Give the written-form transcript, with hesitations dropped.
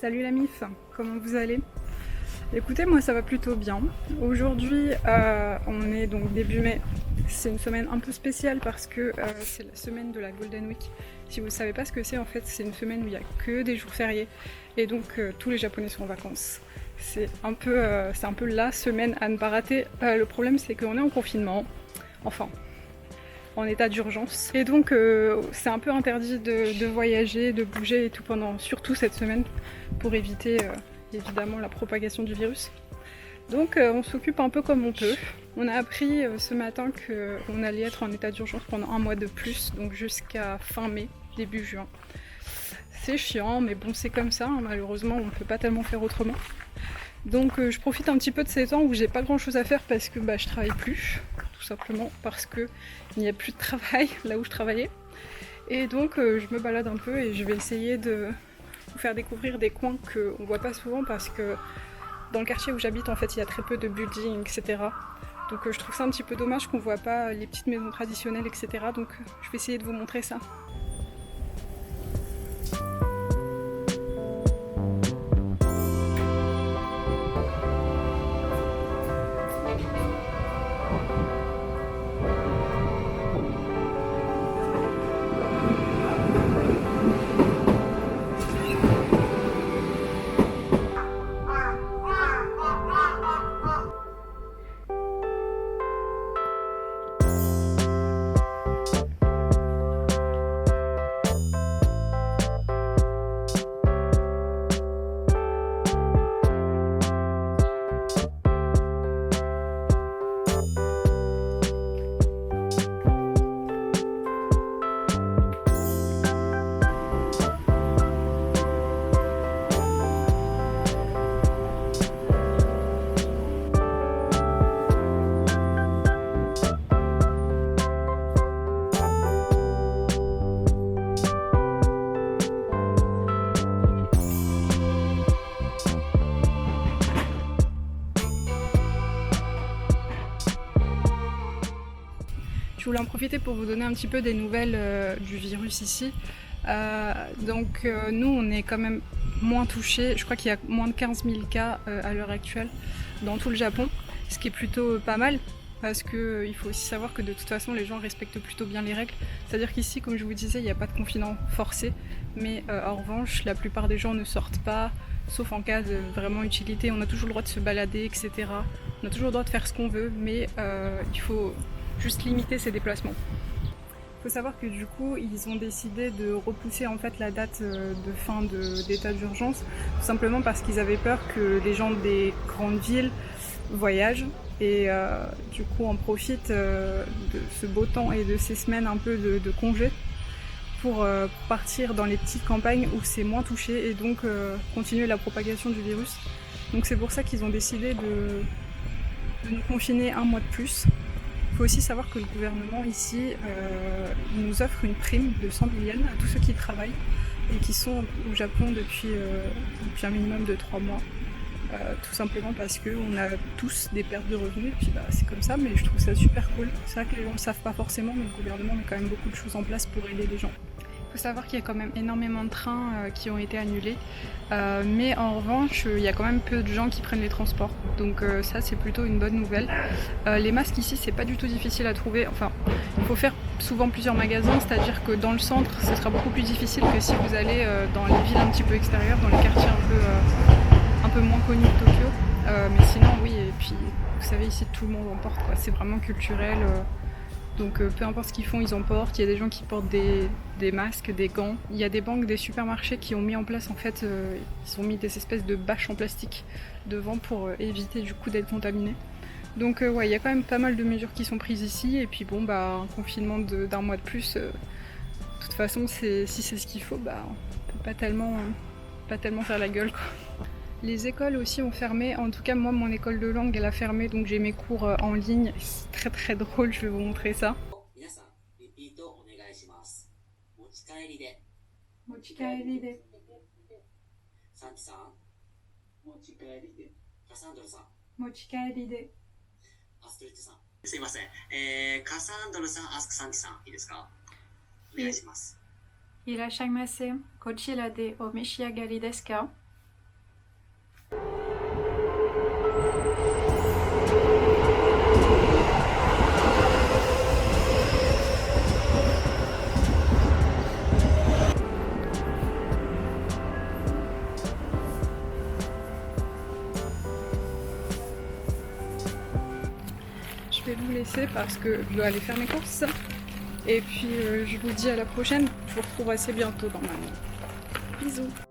Salut la MIF, comment vous allez? Écoutez, moi ça va plutôt bien. Aujourd'hui, on est donc début mai. C'est une semaine un peu spéciale parce que c'est la semaine de la Golden Week. Si vous ne savez pas ce que c'est, en fait, c'est une semaine où il n'y a que des jours fériés et donc tous les Japonais sont en vacances. C'est un peu la semaine à ne pas rater. Le problème, c'est qu'on est en confinement. Enfin, en état d'urgence. Et donc c'est un peu interdit de voyager, de bouger et tout pendant surtout cette semaine pour éviter évidemment la propagation du virus. Donc on s'occupe un peu comme on peut. On a appris ce matin qu'on allait être en état d'urgence pendant un mois de plus, donc jusqu'à fin mai, début juin. C'est chiant, mais bon c'est comme ça, hein. Malheureusement on ne peut pas tellement faire autrement. Donc je profite un petit peu de ces temps où j'ai pas grand chose à faire parce que je travaille plus, tout simplement parce que il n'y a plus de travail là où je travaillais. Et donc je me balade un peu et je vais essayer de vous faire découvrir des coins qu'on voit pas souvent parce que dans le quartier où j'habite en fait il y a très peu de buildings, etc. Donc je trouve ça un petit peu dommage qu'on voit pas les petites maisons traditionnelles, etc. Donc je vais essayer de vous montrer ça. Je voulais en profiter pour vous donner un petit peu des nouvelles du virus ici. Nous, on est quand même moins touchés. Je crois qu'il y a moins de 15 000 cas à l'heure actuelle dans tout le Japon, ce qui est plutôt pas mal. Parce qu'il faut aussi savoir que de toute façon les gens respectent plutôt bien les règles. C'est-à-dire qu'ici, comme je vous disais, il n'y a pas de confinement forcé. Mais en revanche, la plupart des gens ne sortent pas, sauf en cas de vraiment utilité. On a toujours le droit de se balader, etc. On a toujours le droit de faire ce qu'on veut, mais il faut juste limiter ses déplacements. Il faut savoir que du coup, ils ont décidé de repousser en fait la date de fin d'état d'urgence, tout simplement parce qu'ils avaient peur que les gens des grandes villes voyagent et du coup en profitent de ce beau temps et de ces semaines un peu de congé pour partir dans les petites campagnes où c'est moins touché et donc continuer la propagation du virus. Donc c'est pour ça qu'ils ont décidé de nous confiner un mois de plus. Il faut aussi savoir que le gouvernement ici il nous offre une prime de 100 000 yens à tous ceux qui travaillent et qui sont au Japon depuis un minimum de 3 mois. Tout simplement parce qu'on a tous des pertes de revenus, et puis c'est comme ça, mais je trouve ça super cool. C'est vrai que les gens ne le savent pas forcément, mais le gouvernement met quand même beaucoup de choses en place pour aider les gens. Il faut savoir qu'il y a quand même énormément de trains qui ont été annulés, mais en revanche, il y a quand même peu de gens qui prennent les transports, donc ça c'est plutôt une bonne nouvelle. Les masques ici, c'est pas du tout difficile à trouver, enfin, il faut faire souvent plusieurs magasins, c'est-à-dire que dans le centre, ce sera beaucoup plus difficile que si vous allez dans les villes un petit peu extérieures, dans les quartiers un peu moins connus de Tokyo. Mais sinon, oui, et puis vous savez, ici tout le monde en porte, quoi. C'est vraiment culturel. Donc peu importe ce qu'ils font, ils en portent. Il y a des gens qui portent des masques, des gants. Il y a des banques, des supermarchés qui ont mis en place, en fait, ils ont mis des espèces de bâches en plastique devant pour éviter du coup d'être contaminés. Donc ouais, il y a quand même pas mal de mesures qui sont prises ici. Et puis bon, un confinement d'un mois de plus, de toute façon, si c'est ce qu'il faut, on peut pas tellement faire la gueule, quoi. Les écoles aussi ont fermé, en tout cas moi mon école de langue elle a fermé donc j'ai mes cours en ligne, c'est très très drôle, je vais vous montrer ça. Mochikaeri de. 持ち帰りで。アストリッドさん。すいません。カサンドルさん、アスクサンキさん、いいですか？お願いします。いらっしゃいませ。こちらでお召し上がりですか？ vais vous laisser parce que je dois aller faire mes courses. Et puis je vous dis à la prochaine. Je vous retrouve assez bientôt normalement. Bisous.